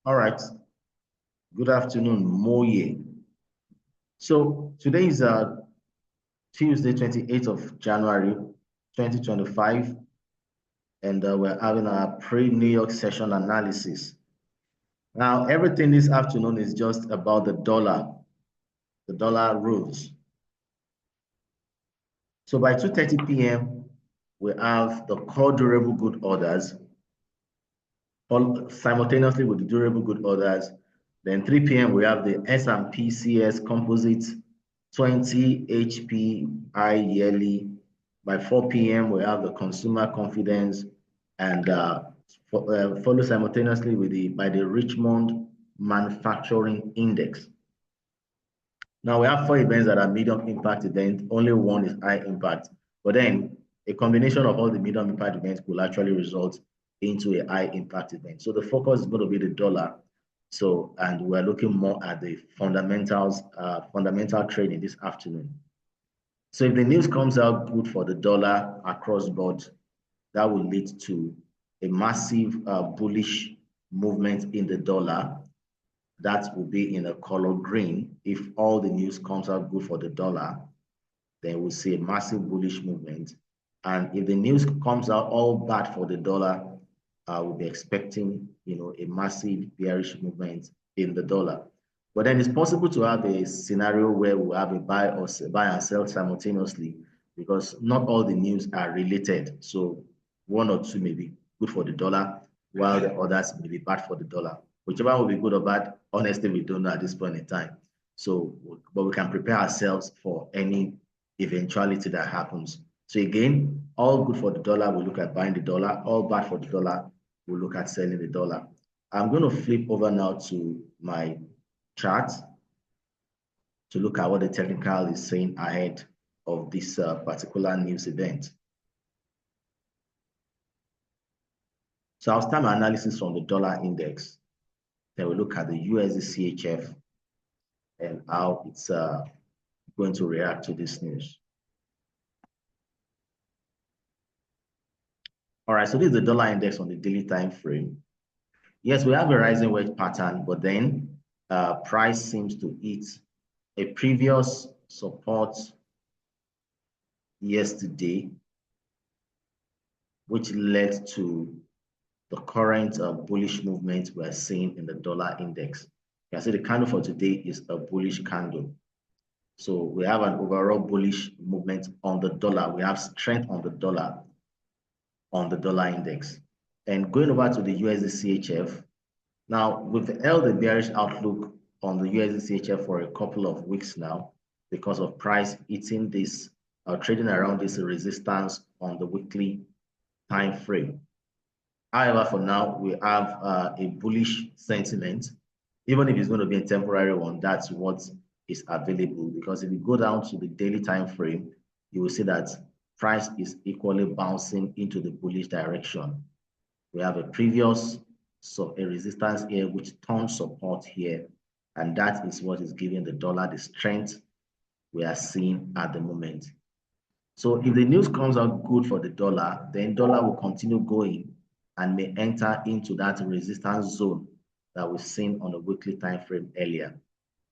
All right. Good afternoon, Moye. So today is Tuesday, 28th of January, 2025, and we're having our pre-New York session analysis. Now, everything this afternoon is just about the dollar rules. So by 2:30 p.m., we have the core durable good orders, all simultaneously with the durable good orders. Then 3 p.m., we have the S&P CS Composite 20 HPI yearly. By 4 p.m., we have the consumer confidence, and follow simultaneously with the Richmond Manufacturing Index. Now we have 4 events that are medium impact events. Only one is high impact, but then a combination of all the medium impact events will actually result into a high impact event. So the focus is going to be the dollar. So, and we're looking more at the fundamentals, fundamental trading this afternoon. So if the news comes out good for the dollar across board, that will lead to a massive bullish movement in the dollar. That will be in a color green. If all the news comes out good for the dollar, then we'll see a massive bullish movement. And if the news comes out all bad for the dollar, we'll be expecting, a massive bearish movement in the dollar. But then it's possible to have a scenario where we have a buy and sell simultaneously, because not all the news are related. So one or two may be good for the dollar, while the others may be bad for the dollar. Whichever will be good or bad, honestly, we don't know at this point in time. So, but we can prepare ourselves for any eventuality that happens. So again, all good for the dollar, we look at buying the dollar. All bad for the dollar, we look at selling the dollar. I'm going to flip over now to my chart to look at what the technical is saying ahead of this particular news event. So I'll start my analysis from the dollar index. Then we'll look at the USD CHF and how it's going to react to this news. All right, so this is the dollar index on the daily time frame. Yes, we have a rising wedge pattern, but then price seems to hit a previous support yesterday, which led to the current bullish movement we're seeing in the dollar index. You can see the candle for today is a bullish candle. So we have an overall bullish movement on the dollar. We have strength on the dollar index. And going over to the USD CHF, now we've held a bearish outlook on the USD CHF for a couple of weeks now because of price hitting this, trading around this resistance on the weekly time frame. However, for now, we have a bullish sentiment. Even if it's going to be a temporary one, that's what is available. Because if you go down to the daily time frame, you will see that price is equally bouncing into the bullish direction. We have a previous a resistance here, which turned support here. And that is what is giving the dollar the strength we are seeing at the moment. So if the news comes out good for the dollar, then dollar will continue going and may enter into that resistance zone that we've seen on the weekly time frame earlier.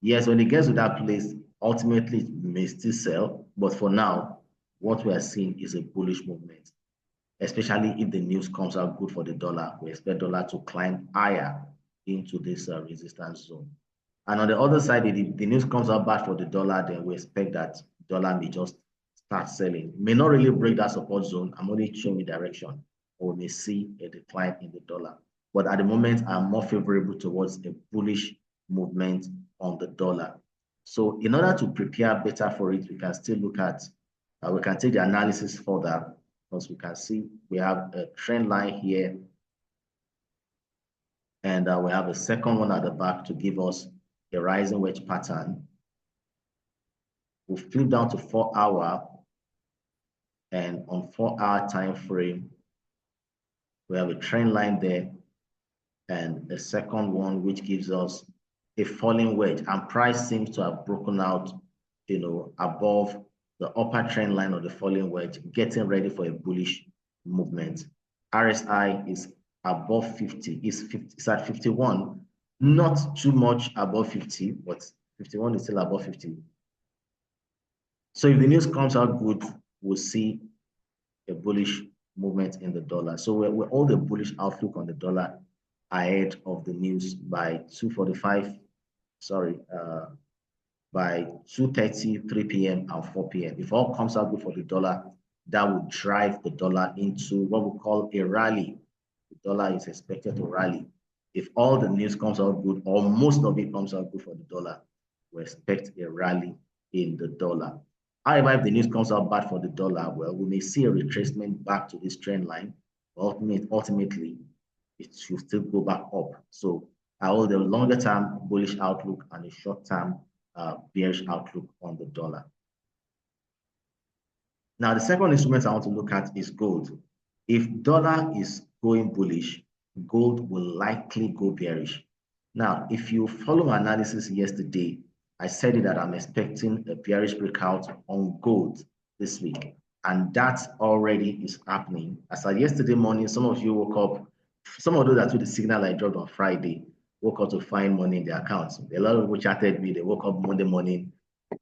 Yes, when it gets to that place, ultimately it may still sell, but for now, what we are seeing is a bullish movement, especially if the news comes out good for the dollar. We expect dollar to climb higher into this resistance zone. And on the other side, if the news comes out bad for the dollar, then we expect that dollar may just start selling. May not really break that support zone. I'm only showing you direction, or we may see a decline in the dollar. But at the moment, I'm more favorable towards a bullish movement on the dollar. So in order to prepare better for it, we can still look at, we can take the analysis further, because we can see we have a trend line here, and we have a second one at the back to give us a rising wedge pattern. We'll flip down to 4-hour, and on 4-hour time frame, we have a trend line there, and a second one which gives us a falling wedge, and price seems to have broken out, above the upper trend line of the falling wedge, getting ready for a bullish movement. RSI is above 50, it's at 51, not too much above 50, but 51 is still above 50. So if the news comes out good, we'll see a bullish movement in the dollar. So we're all the bullish outlook on the dollar ahead of the news by 2:45, sorry, by 2:30, 3 p.m. and 4 p.m. If all comes out good for the dollar, that would drive the dollar into what we call a rally. The dollar is expected to rally. If all the news comes out good, or most of it comes out good for the dollar, we expect a rally in the dollar. However, if the news comes out bad for the dollar, well, we may see a retracement back to this trend line. Ultimately, it should still go back up. So I hold a longer term bullish outlook and a short term bearish outlook on the dollar. Now, the second instrument I want to look at is gold. If dollar is going bullish, gold will likely go bearish. Now, if you follow my analysis yesterday, I said that I'm expecting a bearish breakout on gold this week. And that already is happening. As of yesterday morning, some of you woke up, some of those that took the signal I dropped on Friday, woke up to find money in their accounts. A lot of people chatted me, they woke up Monday morning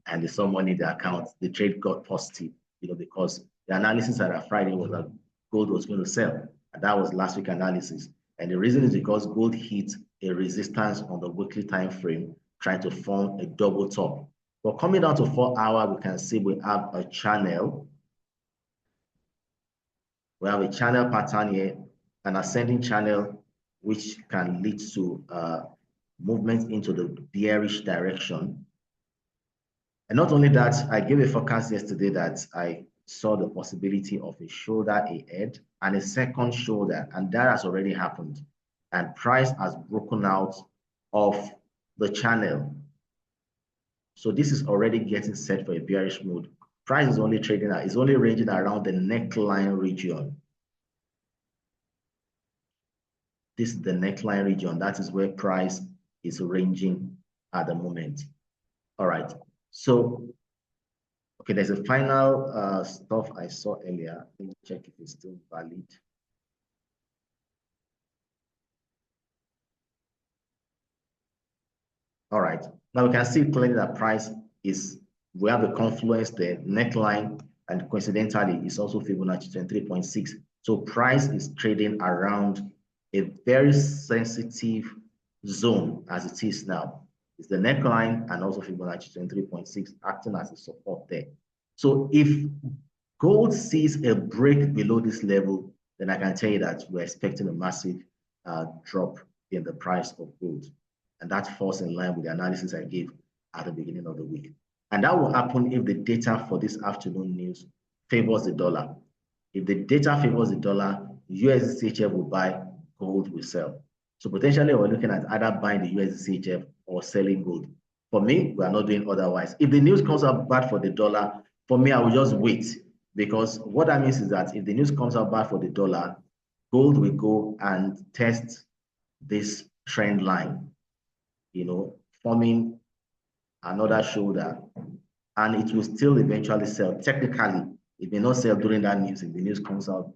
and they saw money in their account. The trade got positive, because the analysis at Friday was that gold was going to sell. And that was last week analysis. And the reason is because gold hit a resistance on the weekly time frame, trying to form a double top. But coming down to 4 hour, we can see we have a channel. We have a channel pattern here, an ascending channel, which can lead to movement into the bearish direction. And not only that, I gave a forecast yesterday that I saw the possibility of a shoulder ahead and a second shoulder, and that has already happened. And price has broken out of the channel. So this is already getting set for a bearish mode. Price is only trading at, is only ranging around the neckline region. This is the neckline region. That is where price is ranging at the moment. All right. So, okay, there's a final stuff I saw earlier. Let me check if it's still valid. All right. Now we can see clearly that price is, we have the confluence, the neckline, and coincidentally, it's also Fibonacci 23.6. So price is trading around a very sensitive zone as it is now. It's the neckline and also Fibonacci 23.6 acting as a support there. So if gold sees a break below this level, then I can tell you that we're expecting a massive drop in the price of gold. And that falls in line with the analysis I gave at the beginning of the week. And that will happen if the data for this afternoon news favors the dollar. If the data favors the dollar, USD will buy, gold will sell. So potentially we're looking at either buying the USD or selling gold. For me, we are not doing otherwise. If the news comes out bad for the dollar, for me, I will just wait, because what that means is that if the news comes out bad for the dollar, gold will go and test this trend line, forming another shoulder, and it will still eventually sell. Technically, it may not sell during that news. If the news comes out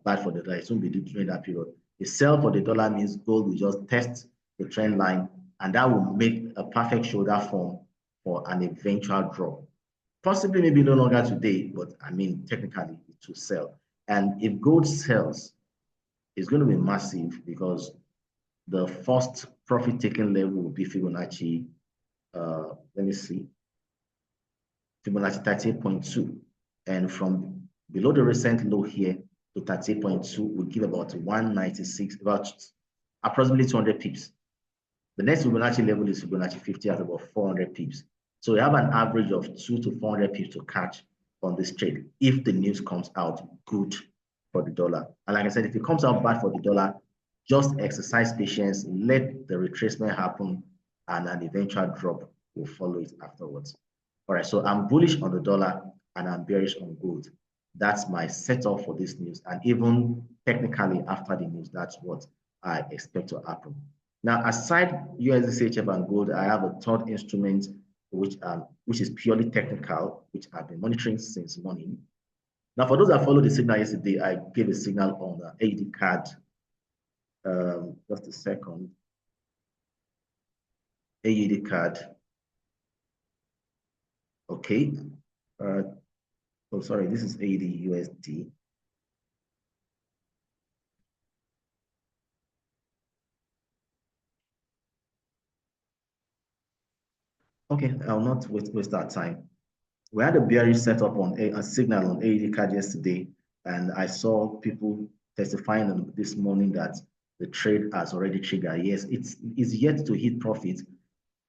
bad for the dollar, it won't be during that period. The sell for the dollar means gold will just test the trend line, and that will make a perfect shoulder form for an eventual drop. Possibly maybe no longer today, but I mean, technically it will sell. And if gold sells, it's going to be massive, because the first profit-taking level will be Fibonacci, let me see, Fibonacci 38.2. And from below the recent low here to 38.2 will give about 196, about approximately 200 pips. The next Fibonacci level is Fibonacci 50 at about 400 pips. So we have an average of 200 to 400 pips to catch on this trade if the news comes out good for the dollar. And like I said, if it comes out bad for the dollar, just exercise patience, let the retracement happen, and an eventual drop will follow it afterwards. All right, so I'm bullish on the dollar and I'm bearish on gold. That's my setup for this news. And even technically after the news, that's what I expect to happen. Now, aside USD and gold, I have a third instrument which is purely technical, which I've been monitoring since morning. Now, for those that followed the signal yesterday, I gave a signal on the AD card. Just a second. AUD card. Okay. Oh, sorry, this is AUD USD. Okay, I'll not waste our time. We had a bearish setup on a signal on AUD card yesterday, and I saw people testifying this morning that the trade has already triggered. Yes, it's yet to hit profit,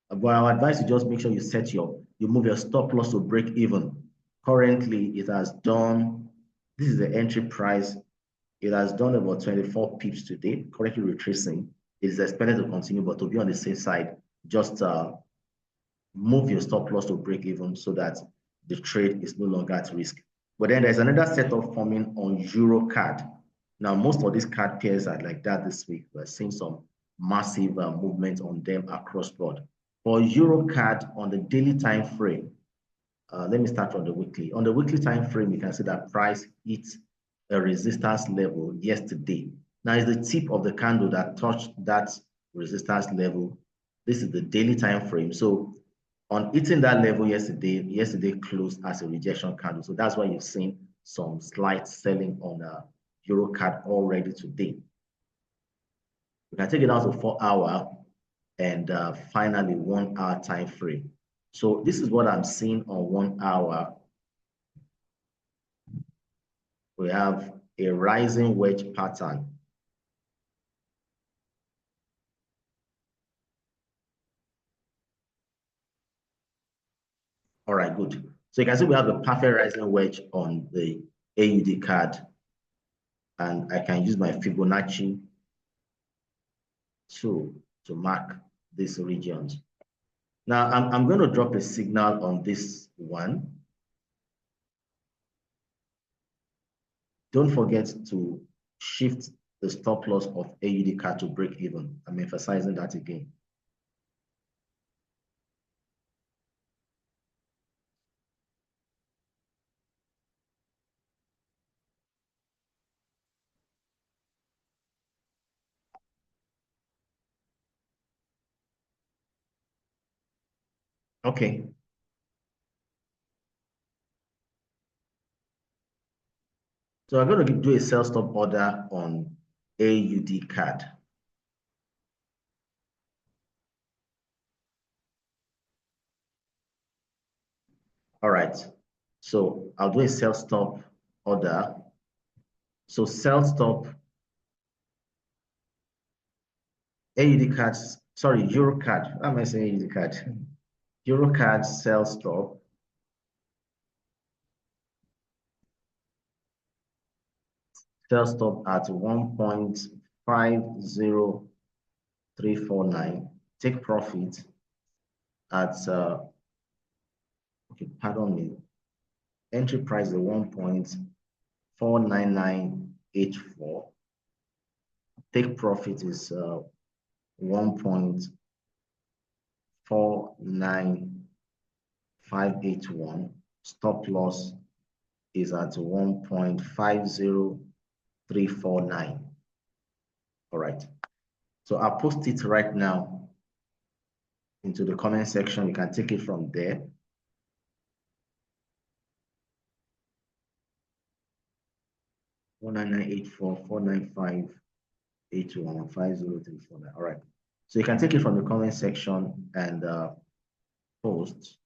but our advice is just make sure you move your stop loss to break even. Currently, it has done. This is the entry price. It has done about 24 pips today, currently retracing. It is expected to continue, but to be on the safe side, just move your stop loss to break even so that the trade is no longer at risk. But then there's another setup forming on Euro card. Now, most of these card pairs are like that this week. We're seeing some massive movement on them across board. For Euro card on the daily time frame, let me start from the weekly. On the weekly time frame, you can see that price hit a resistance level yesterday. Now, it's the tip of the candle that touched that resistance level. This is the daily time frame. So on hitting that level yesterday closed as a rejection candle. So that's why you've seen some slight selling on Euro card already today. We can take it down to 4-hour and finally 1-hour time frame. So this is what I'm seeing on 1 hour. We have a rising wedge pattern. All right, good. So you can see we have a perfect rising wedge on the AUD card. And I can use my Fibonacci to mark these regions. Now, I'm going to drop a signal on this one. Don't forget to shift the stop loss of AUD card to break even. I'm emphasizing that again. Okay. So I'm going to do a sell stop order on AUD card. All right. So I'll do a sell stop order. So sell stop AUD cards, sorry, Euro card. How am I saying AUD card? Euro card sell stop. Sell stop at 1.50349. Take profit at okay, pardon me. Entry price is 1.49984. Take profit is 1.49581. Stop loss is at 1.50349. All right. So I'll post it right now into the comment section. You can take it from there. All right. So you can take it from the comment section and post.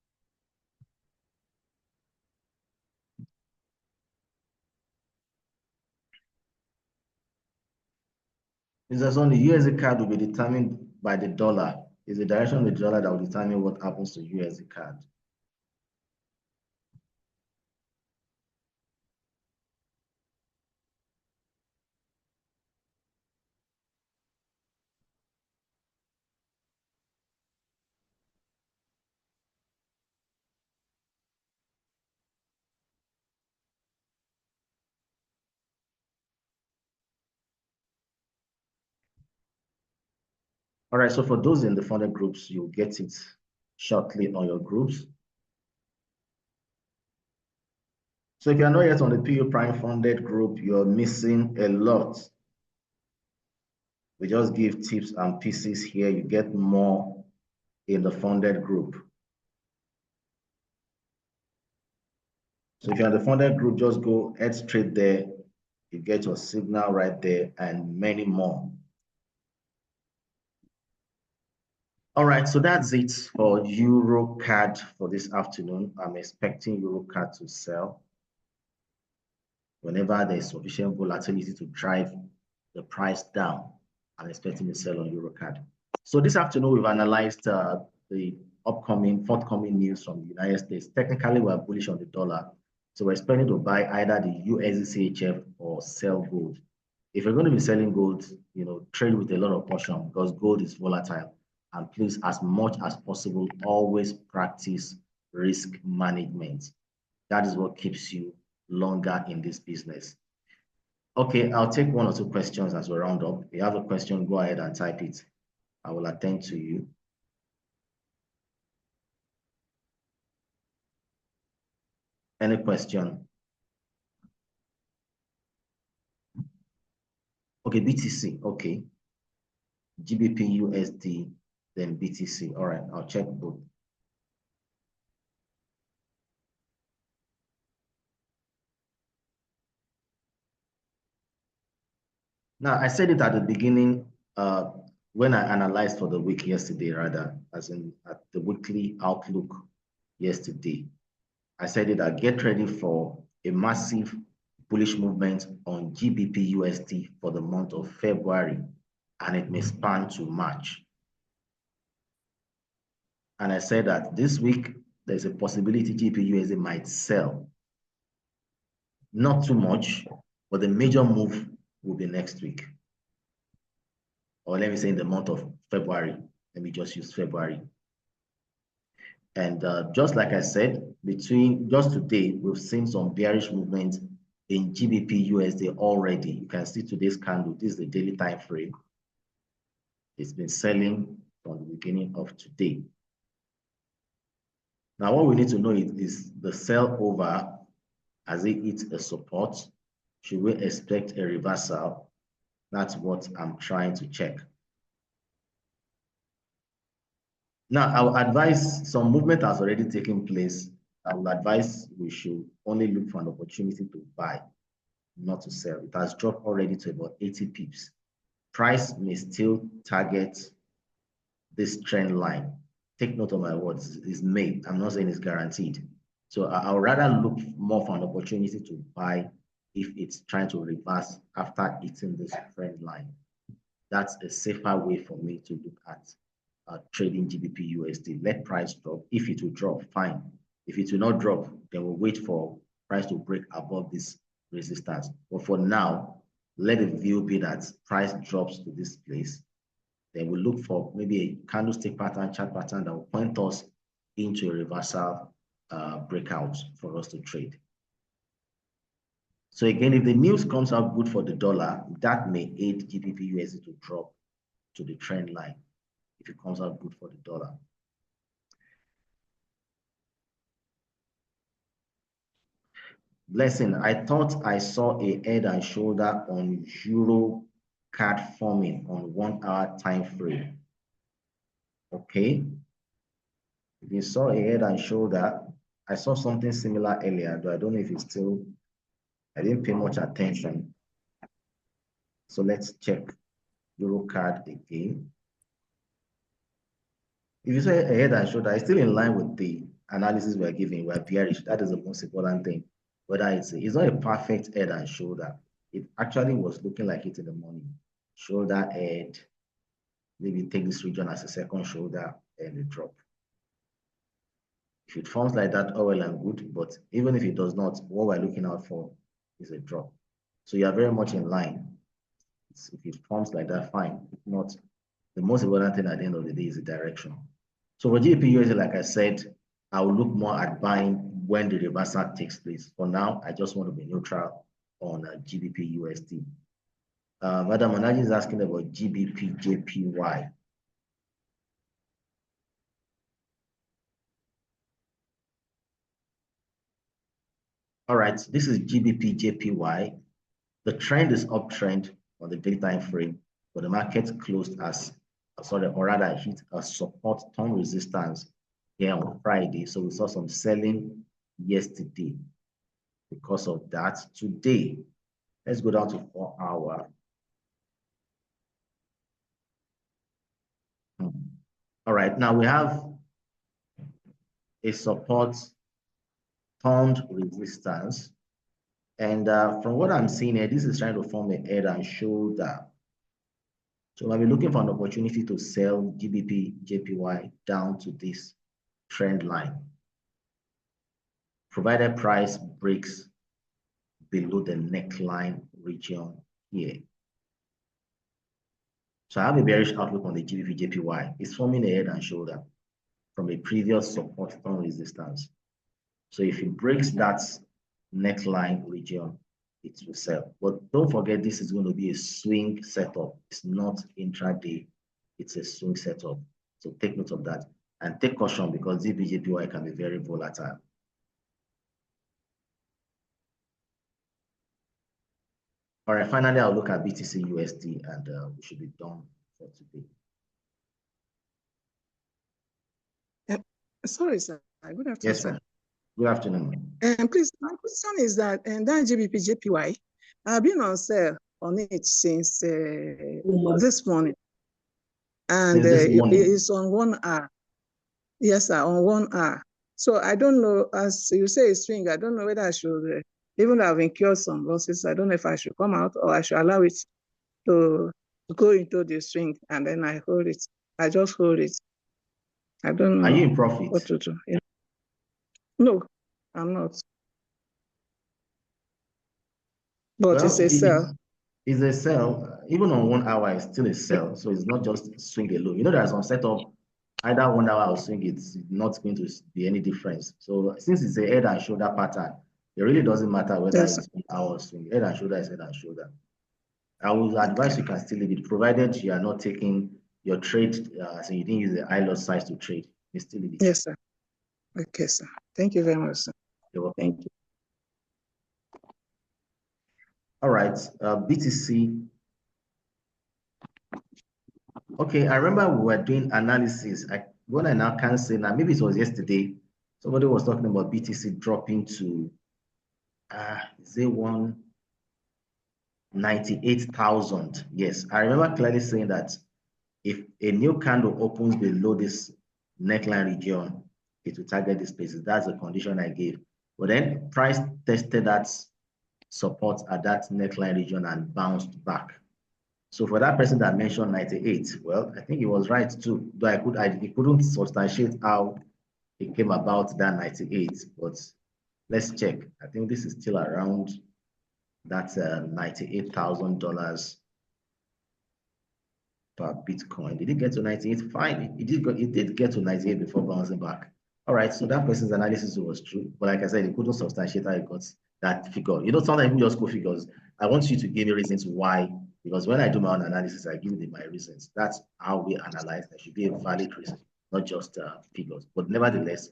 It's as only USD card will be determined by the dollar. It's the direction of the dollar that will determine what happens to USD card. All right, so for those in the funded groups, you'll get it shortly on your groups. So if you're not yet on the PU Prime funded group, you're missing a lot. We just give tips and pieces here. You get more in the funded group. So if you're in the funded group, just go head straight there. You get your signal right there and many more. All right, so that's it for EuroCAD for this afternoon. I'm expecting EuroCAD to sell whenever there's sufficient volatility to drive the price down. I'm expecting to sell on EuroCAD. So this afternoon, we've analyzed the forthcoming news from the United States. Technically, we're bullish on the dollar. So we're expecting to buy either the USD CHF or sell gold. If you're going to be selling gold, trade with a lot of caution because gold is volatile. And please, as much as possible, always practice risk management. That is what keeps you longer in this business. Okay, I'll take one or two questions as we round up. If you have a question, go ahead and type it. I will attend to you. Any question? Okay, BTC, okay. GBP, USD, then BTC. All right, I'll check both. Now, I said it at the beginning when I analyzed for the week yesterday, rather, as in at the weekly outlook yesterday. I said it, get ready for a massive bullish movement on GBP USD for the month of February, and it may span to March. And I said that this week, there's a possibility GBP USD might sell. Not too much, but the major move will be next week. Or let me say in the month of February. Let me just use February. And just like I said, between just today, we've seen some bearish movement in GBP USD already. You can see today's candle. This is the daily time frame. It's been selling from the beginning of today. Now, what we need to know is the sell over as it hits a support. Should we expect a reversal? That's what I'm trying to check. Now, I will advise some movement has already taken place. I will advise we should only look for an opportunity to buy, not to sell. It has dropped already to about 80 pips. Price may still target this trend line. Take note of my words, it's made. I'm not saying it's guaranteed. So I would rather look more for an opportunity to buy if it's trying to reverse after hitting this trend line. That's a safer way for me to look at trading GBP USD. Let price drop. If it will drop, fine. If it will not drop, then we'll wait for price to break above this resistance. But for now, let the view be that price drops to this place. Then we'll look for maybe a candlestick pattern, chart pattern that will point us into a reversal breakout for us to trade. So again, if the news comes out good for the dollar, that may aid GBP USD to drop to the trend line if it comes out good for the dollar. Blessing, I thought I saw a head and shoulder on Euro CAD forming on 1 hour time frame. Okay. If you saw a head and shoulder, I saw something similar earlier, though I don't know if it's still, I didn't pay much attention. So let's check Euro CAD again. If you say a head and shoulder, it's still in line with the analysis we're giving. We're bearish. That is the most important thing. Whether it's not a perfect head and shoulder. It actually was looking like it in the morning. Shoulder, head, maybe take this region as a second shoulder and a drop. If it forms like that, all well and good. But even if it does not, what we're looking out for is a drop. So you are very much in line. If it forms like that, fine. If not, the most important thing at the end of the day is the direction. So for GBP USD, like I said, I will look more at buying when the reversal takes place. For now, I just want to be neutral on GBP USD. Madam Manaji is asking about GBP JPY. All right, this is GBP JPY. The trend is uptrend on the daily time frame, but the market closed as sorry, or rather hit a support term resistance here on Friday. So we saw some selling yesterday. Because of that, today, let's go down to 4 hour. All right, now we have a support turned resistance. And from what I'm seeing here, this is trying to form a head and shoulder. So I'll be looking for an opportunity to sell GBP, JPY down to this trend line, provided price breaks below the neckline region here. So I have a bearish outlook on the GBP, JPY. It's forming a head and shoulder from a previous support on resistance. So if it breaks that neckline region, it will sell. But don't forget, this is going to be a swing setup. It's not intraday. It's a swing setup. So take note of that. And take caution because GBP, can be very volatile. All right, finally, I'll look at BTC USD and we should be done for today. Sorry, sir. Good afternoon, yes, sir. Good afternoon. Please, my question is that that GBP JPY, I've been on sale on it since this morning. And it's on 1 hour. Yes, sir, on 1 hour. So I don't know, as you say, it's swing, I don't know whether I should, even though I've incurred some losses, I don't know if I should come out or I should allow it to go into the swing and then I hold it. I just hold it. I don't know. Are you in profit? What to do. Yeah. No, I'm not. But well, it's a sell. It's a sell. Even on 1 hour, it's still a sell. So it's not just swing alone. You know, there's some setup, either 1 hour or swing, it's not going to be any difference. So since it's a head and shoulder pattern, it really doesn't matter whether it's 1 hour or swing. Head and shoulder is head and shoulder. I would advise you can still leave it, provided you are not taking your trade, so you didn't use the high loss size to trade. You still leave it. Yes, sir. Okay, sir. Thank you very much, sir. You're welcome. Thank you. All right, BTC. Okay, I remember we were doing analysis. What I now can say now, maybe it was yesterday, somebody was talking about BTC dropping to, is it 198,000? Yes, I remember clearly saying that if a new candle opens below this neckline region, it will target this places. That's the condition I gave. But then price tested that support at that neckline region and bounced back. So for that person that mentioned 98, well, I think he was right too. Though he couldn't substantiate how it came about that 98, but let's check. I think this is still around that $98,000 per Bitcoin. Did it get to 98? Fine. It did get to 98 before bouncing back. All right, so that person's analysis was true. But like I said, he couldn't substantiate how he got that figure. You know, sometimes people just go figures. I want you to give me reasons why, because when I do my own analysis, I give you my reasons. That's how we analyze. There should be a valid reason, not just figures. But nevertheless,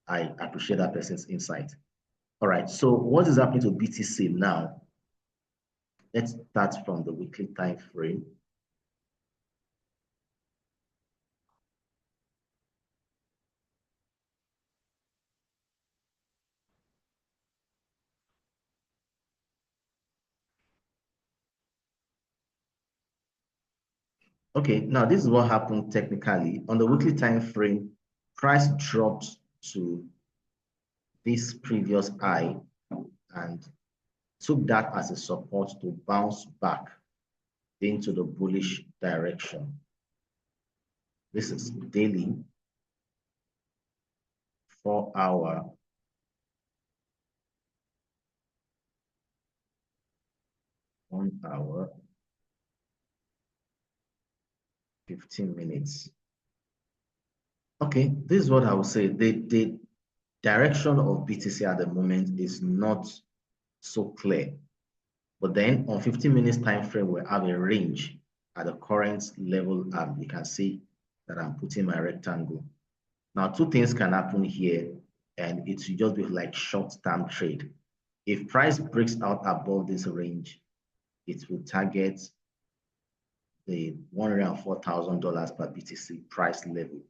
I appreciate that person's insight. All right, so what is happening to BTC now? Let's start from the weekly time frame. Okay, now this is what happened technically. On the weekly time frame, price dropped to this previous high and took that as a support to bounce back into the bullish direction. This is daily, 4 hour, 1 hour, 15 minutes. Okay, this is what I would say. The direction of BTC at the moment is not so clear. But then on 15 minutes time frame, we have a range at the current level. You can see that I'm putting my rectangle. Now, two things can happen here, and it should just be like short-term trade. If price breaks out above this range, it will target the $104,000 per BTC price level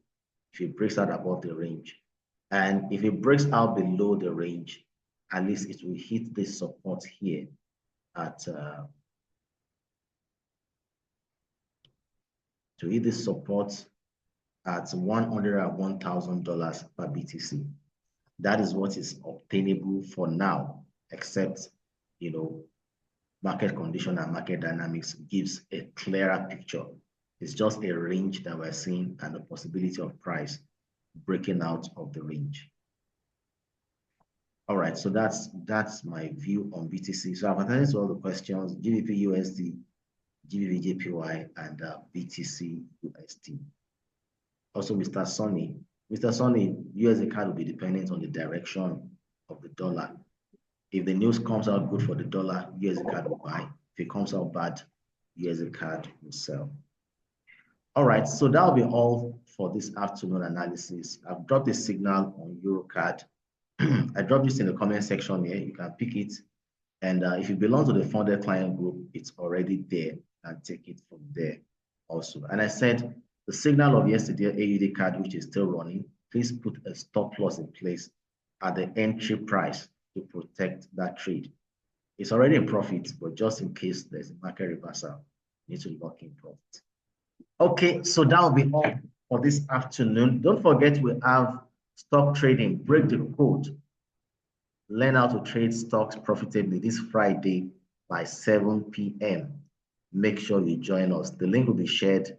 if it breaks out above the range. And if it breaks out below the range, at least it will hit this support here at to hit this support at $101,000 per BTC. That is what is obtainable for now, except, market condition and market dynamics gives a clearer picture. It's just a range that we're seeing and the possibility of price breaking out of the range. All right, so that's my view on BTC. So I've answered all the questions: GBP USD, GBP JPY, and BTC USD. Also, Mr. Sonny, USD CAD will be dependent on the direction of the dollar. If the news comes out good for the dollar, USD CAD will buy. If it comes out bad, USD CAD will sell. All right, so that'll be all for this afternoon analysis. I've dropped a signal on EuroCAD. I dropped this in the comment section here. You can pick it. And if you belong to the funded client group, it's already there, and take it from there also. And I said the signal of yesterday, AUD CAD, which is still running, please put a stop loss in place at the entry price to protect that trade. It's already in profit, but just in case there's a market reversal, you need to lock in profit. Okay, so that will be all for this afternoon. Don't forget we have stock trading, break the code. Learn how to trade stocks profitably this Friday by 7 p.m. Make sure you join us. The link will be shared,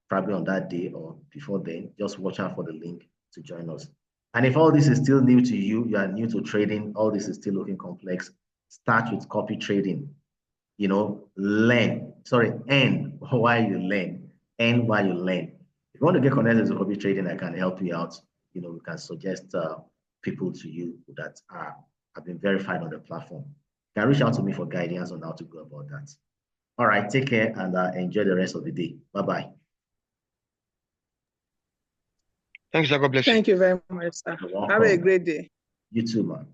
probably on that day or before then. Just watch out for the link to join us. And if all this is still new to you, you are new to trading, all this is still looking complex, start with copy trading. Earn while you learn. Earn while you learn. If you want to get connected to copy trading, I can help you out. We can suggest people to you that have been verified on the platform. You can reach out to me for guidance on how to go about that. All right, take care and enjoy the rest of the day. Bye-bye. Thanks, sir. God bless you. Thank you very much, sir. Have a great day. You too, man.